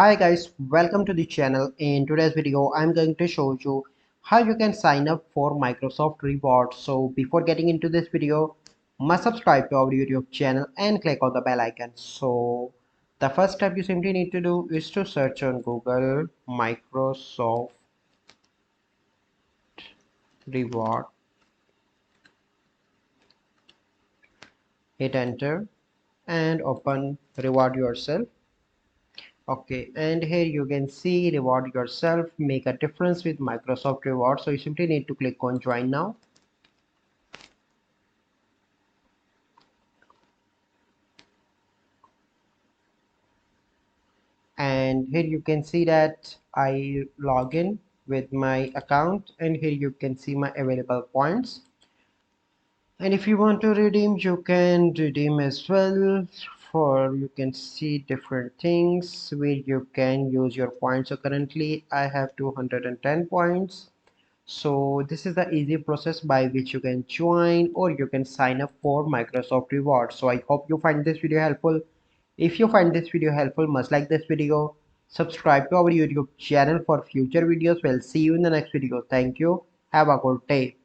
Hi guys, welcome to the channel. In today's video, I'm going to show you how you can sign up for Microsoft Rewards. So before getting into this video, must subscribe to our YouTube channel and click on the bell icon. So the first step you simply need to do is to search on Google Microsoft Reward, hit enter and open Reward Yourself. Okay, and here you can see reward yourself, make a difference with Microsoft Rewards. So you simply need to click on join now. And here you can see that I log in with my account, and here you can see my available points. And if you want to redeem, you can redeem as well. For you can see different things where you can use your points. So currently I have 210 points. So this is the easy process by which you can join or you can sign up for Microsoft Rewards. So I hope you find this video helpful. If you find this video helpful, must like this video, subscribe to our YouTube channel for future videos. We'll see you in the next video. Thank you. Have a good day.